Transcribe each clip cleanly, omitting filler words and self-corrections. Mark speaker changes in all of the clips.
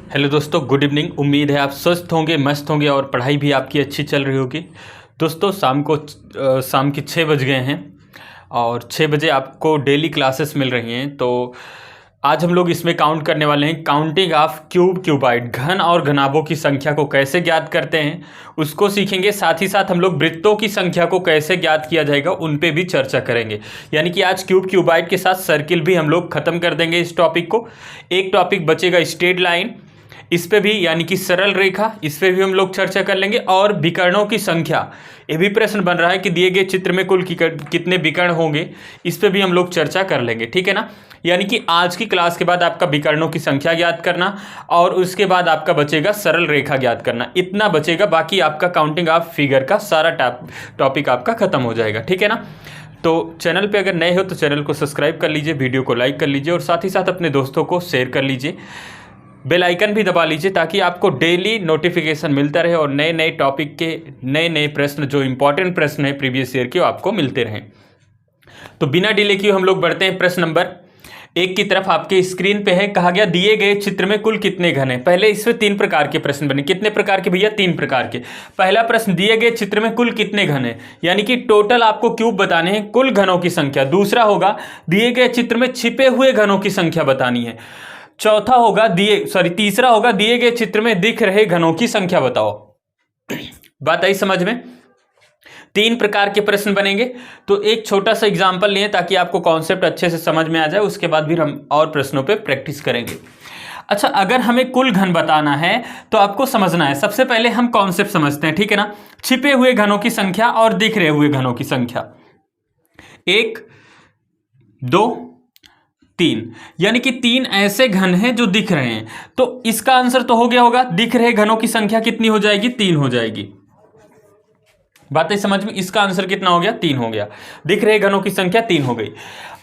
Speaker 1: Hello दोस्तों, good evening. उम्मीद है आप स्वस्थ होंगे, मस्त होंगे और पढ़ाई भी आपकी अच्छी चल रही होगी। दोस्तों शाम के 6 बज गए हैं और 6 बजे आपको डेली क्लासेस मिल रही हैं। तो आज हम लोग इसमें काउंट करने वाले हैं काउंटिंग ऑफ क्यूबाइड, घन और घनाभों की संख्या को कैसे ज्ञात करते हैं उसको सीखेंगे। साथ ही साथ हम लोग वृत्तों की संख्या को कैसे ज्ञात किया जाएगा उन पे भी चर्चा करेंगे। यानी कि आज क्यूबाइड के साथ सर्किल भी हम लोग खत्म कर देंगे इस टॉपिक को। एक टॉपिक बचेगा स्ट्रेट लाइन, इस पे भी यानी कि सरल रेखा, इस पे भी हम लोग चर्चा कर लेंगे। और विकर्णों की संख्या, ये भी प्रश्न बन रहा है कि दिए गए चित्र में कुल कितने विकर्ण होंगे, इस पे भी हम लोग चर्चा कर लेंगे। ठीक है ना। यानी कि आज की क्लास के बाद आपका विकर्णों की संख्या ज्ञात करना और उसके बाद आपका बचेगा सरल रेखा ज्ञात करना, इतना बचेगा। बाकी आपका काउंटिंग ऑफ फिगर का सारा टॉपिक आपका खत्म हो जाएगा। ठीक है ना। तो चैनल पे अगर नए हो तो चैनल को सब्सक्राइब कर लीजिए, वीडियो को लाइक कर लीजिए और साथ ही साथ अपने दोस्तों को शेयर कर लीजिए। बेल आइकन भी दबा लीजिए ताकि आपको डेली नोटिफिकेशन मिलता रहे और नए नए टॉपिक के नए नए प्रश्न, जो इंपॉर्टेंट प्रश्न है प्रीवियस ईयर के, वो आपको मिलते रहें। तो बिना डिले किए हम लोग बढ़ते हैं प्रश्न नंबर 1 की तरफ। आपके स्क्रीन पे है, कहा गया दिए गए चित्र में कुल कितने घन हैं। पहले इसमें 3 प्रकार के प्रश्न बने। कितने प्रकार के भैया? 3 प्रकार के। पहला प्रश्न, दिए गए चित्र में कुल कितने घन हैं, यानी कि टोटल आपको क्यूब बताने हैं, कुल घनों की संख्या। दूसरा होगा दिए गए चित्र में छिपे हुए घनों की संख्या बतानी है। तीसरा होगा दिए गए चित्र में दिख रहे घनों की संख्या बताओ। बात आई समझ में? 3 प्रकार के प्रश्न बनेंगे। तो एक छोटा सा एग्जांपल लिए ताकि आपको कॉन्सेप्ट अच्छे से समझ में आ जाए, उसके बाद भी हम और प्रश्नों पे प्रैक्टिस करेंगे। अच्छा, अगर हमें कुल घन बताना है तो आपको समझना है, सबसे पहले हम कॉन्सेप्ट समझते हैं। ठीक है ना। छिपे हुए घनों की संख्या और दिख रहे हुए घनों की संख्या, 1 2 3, यानी कि 3 ऐसे घन हैं जो दिख रहे हैं। तो इसका आंसर तो हो गया होगा, दिख रहे घनों की संख्या कितनी हो जाएगी? 3 हो जाएगी। बात है समझ में? इसका आंसर कितना हो गया? 3 हो गया। दिख रहे घनों की संख्या 3 हो गई।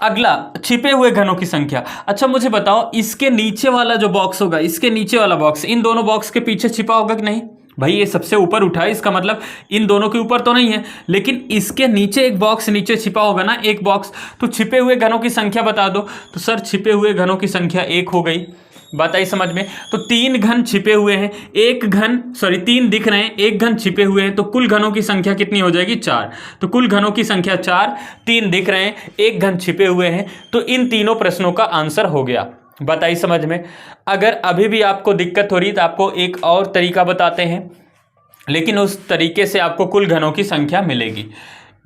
Speaker 1: अगला, छिपे हुए घनों की संख्या। अच्छा मुझे बताओ, इसके नीचे वाला जो बॉक्स होगा, इसके नीचे वाला बॉक्स इन दोनों बॉक्स के पीछे छिपा होगा कि नहीं? भाई ये सबसे ऊपर उठा है, इसका मतलब इन दोनों के ऊपर तो नहीं है, लेकिन इसके नीचे एक बॉक्स नीचे छिपा होगा ना, एक बॉक्स। तो छिपे हुए घनों की संख्या बता दो। तो सर छिपे हुए घनों की संख्या 1 हो गई। बात आई समझ में? तो 3 घन छिपे हुए हैं, 3 दिख रहे हैं, 1 घन छिपे हुए हैं, तो कुल घनों की संख्या कितनी हो जाएगी? 4। तो कुल घनों की संख्या 4, 3 दिख रहे हैं, 1 घन छिपे हुए हैं। तो इन तीनों प्रश्नों का आंसर हो गया। बताइए समझ में? अगर अभी भी आपको दिक्कत हो रही है तो आपको एक और तरीका बताते हैं, लेकिन उस तरीके से आपको कुल घनों की संख्या मिलेगी।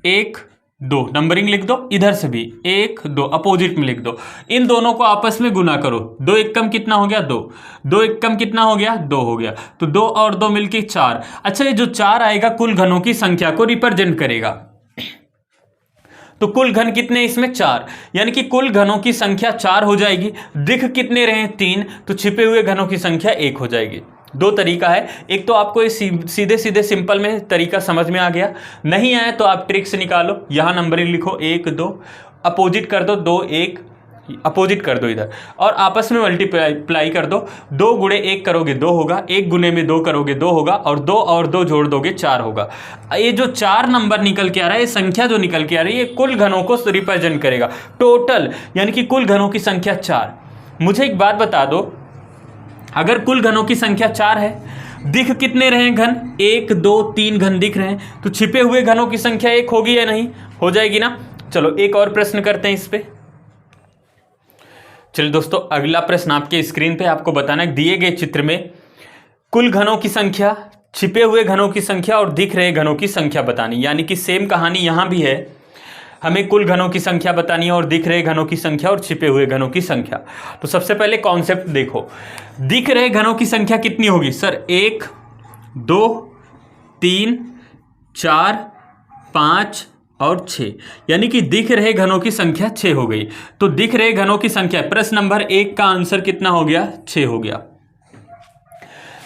Speaker 1: 1 2 नंबरिंग लिख दो, इधर से भी 1 2 अपोजिट में लिख दो। इन दोनों को आपस में गुना करो। 2 एकम कितना हो गया? 2। 2 एकम कितना हो गया? 2 हो गया। तो 2 और 2 मिलके 4। अच्छा, ये जो 4 आएगा कुल घनों की संख्या को रिप्रेजेंट करेगा। तो कुल घन कितने इसमें? 4, यानी कि कुल घनों की संख्या 4 हो जाएगी। दिख कितने रहे? 3, तो छिपे हुए घनों की संख्या 1 हो जाएगी। 2 तरीका है। एक तो आपको ये सीधे सीधे सिंपल में तरीका समझ में आ गया, नहीं आया तो आप ट्रिक से निकालो। यहां नंबरिंग लिखो 1 2, अपोजिट कर दो 2 1, अपोजिट कर दो इधर, और आपस में मल्टीप्लाई कर दो। 2 गुणे 1 करोगे 2 होगा, 1 गुणे में 2 करोगे 2 होगा, और 2 और 2 जोड़ दोगे 4 होगा। ये जो 4 नंबर निकल के आ रहा है, ये संख्या जो निकल के आ रही है, ये कुल घनों को रिप्रेजेंट करेगा, टोटल, यानी कि कुल घनों की संख्या 4। मुझे एक बात बता दो, अगर कुल घनों की संख्या 4 है, दिख कितने रहे घन? 1 2 3 घन दिख रहे हैं, तो छिपे हुए घनों की संख्या 1 होगी या नहीं? हो जाएगी ना। चलो एक और प्रश्न करते हैं इस पे। चलिए दोस्तों, अगला प्रश्न आपके स्क्रीन पे आपको बताना है, दिए गए चित्र में कुल घनों की संख्या, छिपे हुए घनों की संख्या और दिख रहे घनों की संख्या बतानी। यानी कि सेम कहानी यहां भी है, हमें कुल घनों की संख्या बतानी है और दिख रहे घनों की संख्या और छिपे हुए घनों की संख्या। तो सबसे पहले कॉन्सेप्ट देखो, दिख रहे घनों की संख्या कितनी होगी? सर 1 2 3 4 5 और 6, यानी कि दिख रहे घनों की संख्या 6 हो गई। तो दिख रहे घनों की संख्या, प्रश्न नंबर 1 का आंसर कितना हो गया? 6 हो गया।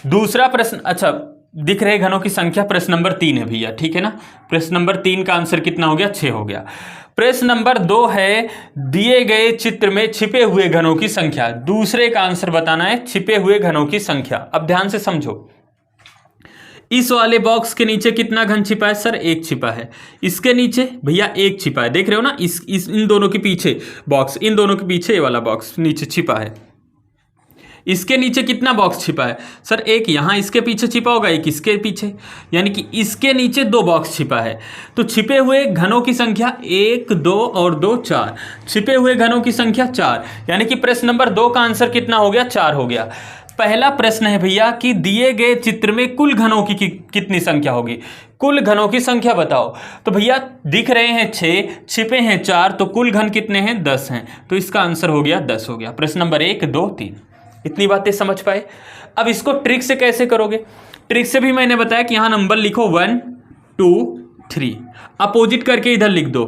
Speaker 1: दूसरा प्रश्न, अच्छा दिख रहे घनों की संख्या प्रश्न नंबर 3 है भैया, ठीक है ना। प्रश्न नंबर 3 का आंसर कितना हो गया? 6 हो गया। प्रश्न नंबर 2 है, दिए गए चित्र में छिपे हुए घनों की संख्या। दूसरे का आंसर बताना है, छिपे हुए घनों की संख्या। अब ध्यान से समझो, इस वाले बॉक्स के नीचे कितना घन छिपा है? सर 1 छिपा है। इसके नीचे भैया 1 छिपा है, देख रहे हो ना, इन दोनों के पीछे बॉक्स, इन दोनों के पीछे ये वाला बॉक्स नीचे छिपा है। इसके नीचे कितना बॉक्स छिपा है सर? एक यहाँ इसके पीछे छिपा होगा, एक इसके पीछे, यानी कि इसके नीचे 2 बॉक्स छिपा है। तो छिपे हुए घनों की संख्या 1, 2 और 2 4, छिपे हुए घनों की संख्या 4, यानी कि प्रश्न नंबर 2 का आंसर कितना हो गया? 4 हो गया। पहला प्रश्न है भैया कि दिए गए चित्र में कुल घनों की कितनी संख्या होगी? कुल घनों की संख्या बताओ। तो भैया दिख रहे हैं 6, छिपे हैं 4, तो कुल घन कितने हैं? 10 हैं। तो इसका आंसर हो गया 10 हो गया। प्रश्न नंबर 1, 2, 3। इतनी बातें समझ पाए? अब इसको ट्रिक से कैसे करोगे? ट्रिक से भी मैंने बताया कि यहां नंबर लिखो 1, 2, 3, अपोजिट करके इधर लिख दो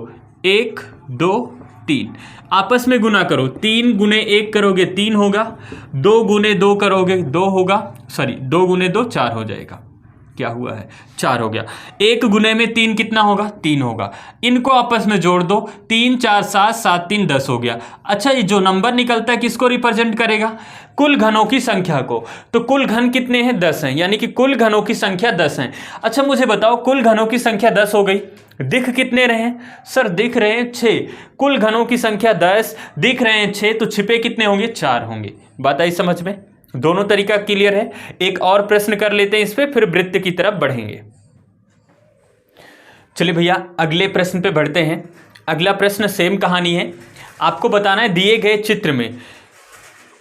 Speaker 1: 1, 2, 3, आपस में गुना करो। 3 गुने 1 करोगे 3 होगा, 2 गुने 2 करोगे 2 होगा, सॉरी 2 गुने 2 4 हो जाएगा। क्या हुआ है? 4 हो गया। 1 गुने में 3 कितना होगा? 3 होगा। इनको आपस में जोड़ दो, 3 4 7, 7 3 10 हो गया। अच्छा, ये जो नंबर निकलता है किसको रिप्रेजेंट करेगा? कुल घनों की संख्या को। तो कुल घन कितने हैं? 10 हैं, यानी कि कुल घनों की संख्या 10 हैं। अच्छा मुझे बताओ, कुल घनों की संख्या 10 हो गई, दिख कितने रहे हैं? सर दिख रहे हैं 6। कुल घनों की संख्या 10, दिख रहे हैं 6, तो छिपे कितने होंगे? 4 होंगे। बात आई समझ में? दोनों तरीका क्लियर है। एक और प्रश्न कर लेते हैं इस पे, फिर वृत्त की तरफ बढ़ेंगे। चलिए भैया अगले प्रश्न पे बढ़ते हैं। अगला प्रश्न सेम कहानी है। आपको बताना है दिए गए चित्र में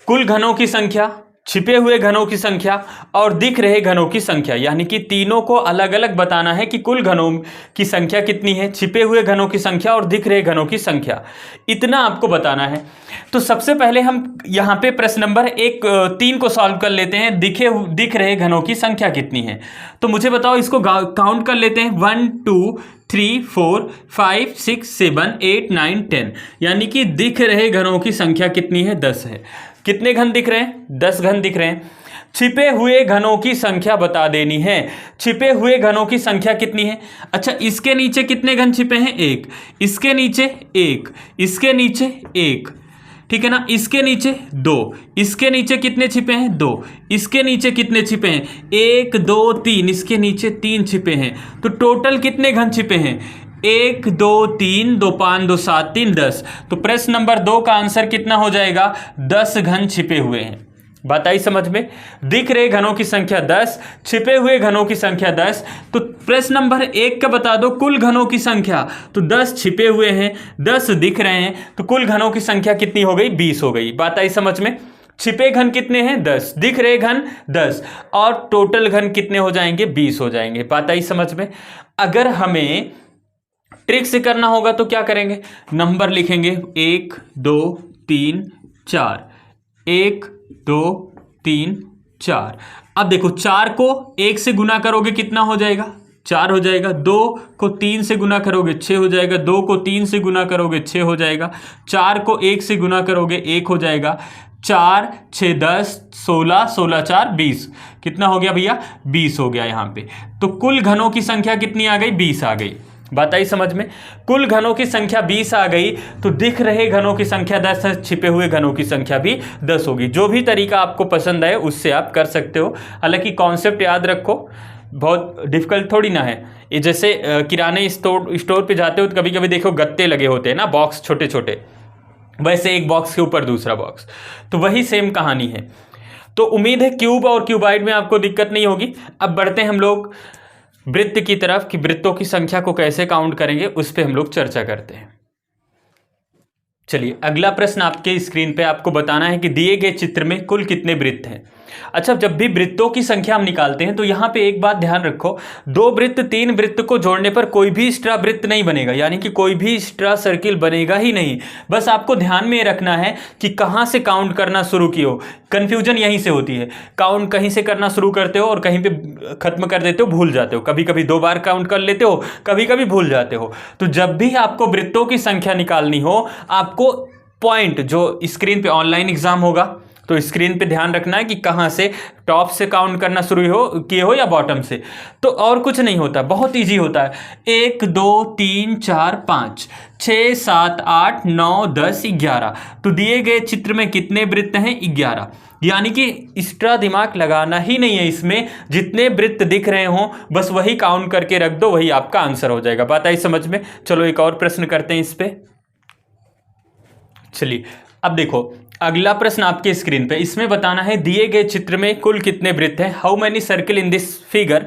Speaker 1: कुल घनों की संख्या, छिपे हुए घनों की संख्या और दिख रहे घनों की संख्या, यानी कि तीनों को अलग अलग बताना है कि कुल घनों की संख्या कितनी है, छिपे हुए घनों की संख्या और दिख रहे घनों की संख्या, इतना आपको बताना है। तो सबसे पहले हम यहाँ पे प्रश्न नंबर 3 को सॉल्व कर लेते हैं। दिख रहे घनों की संख्या कितनी है? तो मुझे बताओ, इसको काउंट कर लेते हैं। 1 2 3 4 5 6 7 8 9 10, यानी कि दिख रहे घनों की संख्या कितनी है? 10 है। कितने घन दिख रहे हैं? 10 घन दिख रहे हैं। छिपे हुए घनों की संख्या बता देनी है। छिपे हुए घनों की संख्या कितनी है? अच्छा, इसके नीचे कितने घन छिपे हैं? 1, इसके नीचे 1, इसके नीचे 1, ठीक है ना, इसके नीचे 2, इसके नीचे कितने छिपे हैं? 2, इसके नीचे कितने छिपे हैं? 1 2 3, इसके नीचे 3 छिपे हैं। तो टोटल कितने घन छिपे हैं? 1 2 3, 2 5 2 7 3 10। तो प्रश्न नंबर 2 का आंसर कितना हो जाएगा? 10 घन छिपे हुए हैं। बात आई समझ में? दिख रहे घनों की संख्या 10, छिपे हुए घनों की संख्या 10। तो प्रश्न नंबर 1 का बता दो कुल घनों की संख्या। तो 10 छिपे हुए हैं, 10 दिख रहे हैं, तो कुल घनों की संख्या कितनी हो गई? 20 हो गई। बात आई समझ में? छिपे घन कितने हैं? 10, दिख रहे घन 10, और टोटल घन कितने हो जाएंगे? 20 हो जाएंगे। बात आई समझ में? अगर हमें ट्रिक से करना होगा तो क्या करेंगे? नंबर लिखेंगे 1 2 3 4, 1 2 3 4। अब देखो 4 को 1 से गुना करोगे कितना हो जाएगा? 4 हो जाएगा। 2 को 3 से गुना करोगे 6 हो जाएगा। 2 को 3 से गुना करोगे 6 हो जाएगा। 4 को 1 से गुना करोगे 1 हो जाएगा। 4 6 10 16, 16 4 20, कितना हो गया भैया? 20 हो गया यहाँ पे। तो कुल घनों की संख्या कितनी आ गई? 20 आ गई। बात आई समझ में? कुल घनों की संख्या 20 आ गई, तो दिख रहे घनों की संख्या 10 है, छिपे हुए घनों की संख्या भी 10 होगी। जो भी तरीका आपको पसंद आए उससे आप कर सकते हो। हालांकि कॉन्सेप्ट याद रखो, बहुत डिफिकल्ट थोड़ी ना है ये। जैसे किराने स्टोर पे जाते हो तो कभी कभी देखो गत्ते लगे होते हैं ना, बॉक्स छोटे छोटे, वैसे एक बॉक्स के ऊपर दूसरा बॉक्स, तो वही सेम कहानी है। तो उम्मीद है क्यूब और क्यूबाइड में आपको दिक्कत नहीं होगी। अब बढ़ते हैं हम लोग वृत्त की तरफ कि वृत्तों की संख्या को कैसे काउंट करेंगे, उस पर हम लोग चर्चा करते हैं। चलिए अगला प्रश्न आपके स्क्रीन पे आपको बताना है कि दिए गए चित्र में कुल कितने वृत्त हैं। अच्छा, जब भी वृत्तों की संख्या हम निकालते हैं तो यहाँ पे एक बात ध्यान रखो, 2 वृत्त 3 वृत्त को जोड़ने पर कोई भी स्ट्रा वृत्त नहीं बनेगा, यानी कि कोई भी स्ट्रा सर्किल बनेगा ही नहीं। बस आपको ध्यान में रखना है कि कहाँ से काउंट करना शुरू किए हो। कंफ्यूजन यहीं से होती है, काउंट कहीं से करना शुरू करते हो और कहीं पे खत्म कर देते हो, भूल जाते हो। कभी कभी 2 बार काउंट कर लेते हो, कभी कभी भूल जाते हो। तो जब भी आपको वृत्तों की संख्या निकालनी हो, आपको पॉइंट जो स्क्रीन पे ऑनलाइन एग्जाम होगा तो स्क्रीन पे ध्यान रखना है कि कहाँ से, टॉप से काउंट करना शुरू किए हो या बॉटम से। तो और कुछ नहीं होता, बहुत इजी होता है। 1 2 3 4 5 6 7 8 9 10 11। तो दिए गए चित्र में कितने वृत्त हैं? 11। यानी कि एक्स्ट्रा दिमाग लगाना ही नहीं है इसमें, जितने वृत्त दिख रहे हों बस वही काउंट करके रख दो, वही आपका आंसर हो जाएगा। बात आई समझ में? चलो एक और प्रश्न करते हैं इस पे। चलिए अब देखो, अगला प्रश्न आपके स्क्रीन पे, इसमें बताना है दिए गए चित्र में कुल कितने वृत्त हैं। How many circle in this figure.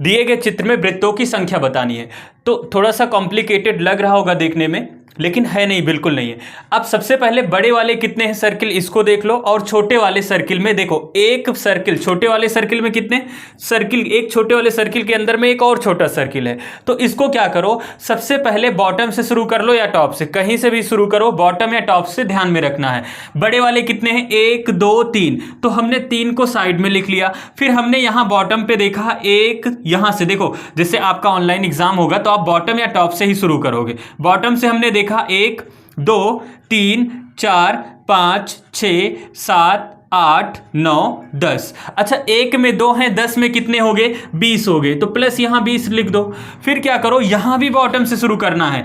Speaker 1: दिए गए चित्र में वृत्तों की संख्या बतानी है। तो थोड़ा सा कॉम्प्लिकेटेड लग रहा होगा देखने में, लेकिन है नहीं, बिल्कुल नहीं है। अब सबसे पहले बड़े वाले कितने हैं सर्किल, इसको देख लो, और छोटे वाले सर्किल में देखो, एक सर्किल, छोटे वाले सर्किल में कितने सर्किल, एक छोटे वाले सर्किल के अंदर में एक और छोटा सर्किल है। तो इसको क्या करो, सबसे पहले बॉटम से शुरू कर लो या टॉप से, कहीं से भी शुरू करो, बॉटम या टॉप से ध्यान में रखना है। बड़े वाले कितने हैं, 1 2 3, तो हमने 3 को साइड में लिख लिया। फिर हमने यहां बॉटम पे देखा एक, यहां से देखो, जैसे आपका ऑनलाइन एग्जाम होगा तो आप बॉटम या टॉप से ही शुरू करोगे। बॉटम से हमने देखा 1 2 3 4 5 6 7 8 9 10। अच्छा, 1 में 2 हैं, 10 में कितने हो गए, 20 हो गए, तो प्लस यहां 20 लिख दो। फिर क्या करो, यहां भी बॉटम से शुरू करना है,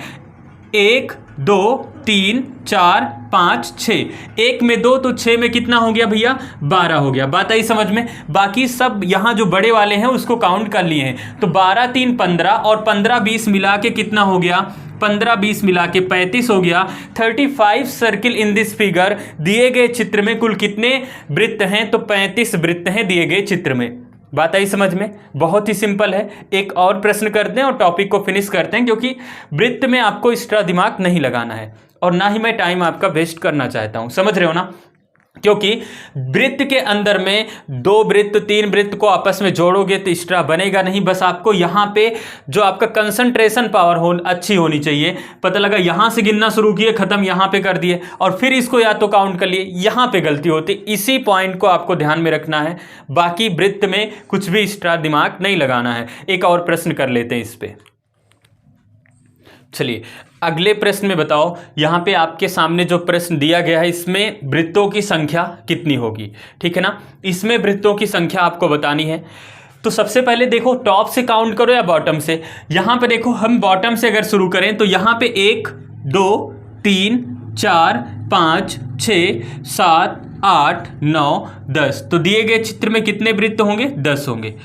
Speaker 1: 1 2 3 4 5 6, 1 में 2 तो 6 में कितना हो गया भैया, 12 हो गया। बात आई समझ में। बाकी सब यहाँ जो बड़े वाले हैं उसको काउंट कर लिए हैं, तो 12 3 15 और 15 20 मिला के कितना हो गया, 15 20 मिला के 35 हो गया। 35 सर्किल इन दिस फिगर। दिए गए चित्र में कुल कितने वृत्त हैं, तो 35 वृत्त हैं दिए गए चित्र में। बात आई समझ में, बहुत ही सिंपल है। एक और प्रश्न करते हैं और टॉपिक को फिनिश करते हैं, क्योंकि वृत्त में आपको एक्स्ट्रा दिमाग नहीं लगाना है और ना ही मैं टाइम आपका वेस्ट करना चाहता हूं, समझ रहे हो ना। क्योंकि वृत्त के अंदर में 2 वृत्त 3 वृत्त को आपस में जोड़ोगे तो एक्स्ट्रा बनेगा नहीं। बस आपको यहाँ पे जो आपका कंसंट्रेशन पावर अच्छी होनी चाहिए। पता लगा यहाँ से गिनना शुरू किए, खत्म यहाँ पे कर दिए, और फिर इसको या तो काउंट कर लिए, यहाँ पे गलती होती। इसी पॉइंट को आपको ध्यान में रखना है। बाकी वृत्त में कुछ भी एक्स्ट्रा दिमाग नहीं लगाना है। एक और प्रश्न कर लेते हैं इस पे। चलिए अगले प्रश्न में बताओ, यहाँ पे आपके सामने जो प्रश्न दिया गया है इसमें वृत्तों की संख्या कितनी होगी, ठीक है ना। इसमें वृत्तों की संख्या आपको बतानी है। तो सबसे पहले देखो, टॉप से काउंट करो या बॉटम से। यहाँ पे देखो, हम बॉटम से अगर शुरू करें तो यहाँ पे 1 2 3 4 5 6 7 8 9 10। तो दिए गए चित्र में कितने वृत्त होंगे, 10 होंगे।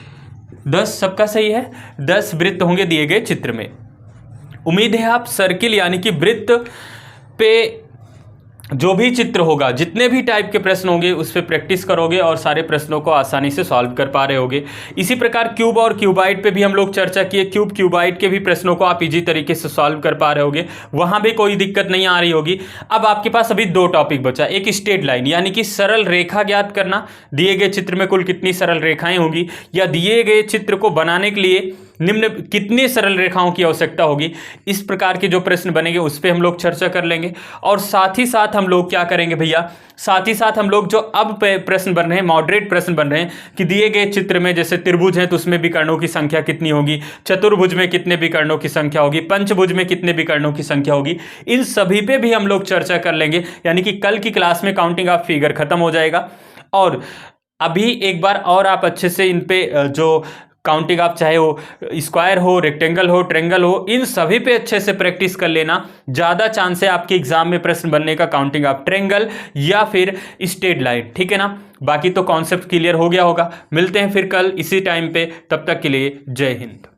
Speaker 1: 10 सबका सही है, 10 वृत्त होंगे दिए गए चित्र में। उम्मीद है आप सर्किल यानी कि वृत्त पे जो भी चित्र होगा, जितने भी टाइप के प्रश्न होंगे उस पर प्रैक्टिस करोगे और सारे प्रश्नों को आसानी से सॉल्व कर पा रहे होगे। इसी प्रकार क्यूब और क्यूबाइड पे भी हम लोग चर्चा किए। क्यूब क्यूबाइड के भी प्रश्नों को आप इजी तरीके से सॉल्व कर पा रहे होगे, वहाँ भी कोई दिक्कत नहीं आ रही होगी। अब आपके पास अभी 2 टॉपिक बचा, एक स्ट्रेट लाइन यानी कि सरल रेखा ज्ञात करना, दिए गए चित्र में कुल कितनी सरल रेखाएं होगी, या दिए गए चित्र को बनाने के लिए निम्न कितनी सरल रेखाओं की आवश्यकता होगी। इस प्रकार के जो प्रश्न बनेंगे उस पर हम लोग चर्चा कर लेंगे। और साथ ही साथ हम लोग क्या करेंगे भैया, साथ ही साथ हम लोग जो अब प्रश्न बन रहे हैं, मॉडरेट प्रश्न बन रहे हैं कि दिए गए चित्र में जैसे त्रिभुज है तो उसमें विकर्णों की संख्या कितनी होगी, चतुर्भुज में कितने विकर्णों की संख्या होगी, पंचभुज में कितने विकर्णों की संख्या होगी, इन सभी पे भी हम लोग चर्चा कर लेंगे। यानी कि कल की क्लास में काउंटिंग ऑफ फिगर खत्म हो जाएगा। और अभी एक बार और आप अच्छे से इन पे जो काउंटिंग आप, चाहे वो स्क्वायर हो, रेक्टेंगल हो, ट्रायंगल हो, इन सभी पे अच्छे से प्रैक्टिस कर लेना। ज़्यादा चांस है आपके एग्जाम में प्रश्न बनने का काउंटिंग ऑफ ट्रायंगल या फिर स्ट्रेट लाइन, ठीक है ना। बाकी तो कॉन्सेप्ट क्लियर हो गया होगा। मिलते हैं फिर कल इसी टाइम पे, तब तक के लिए जय हिंद।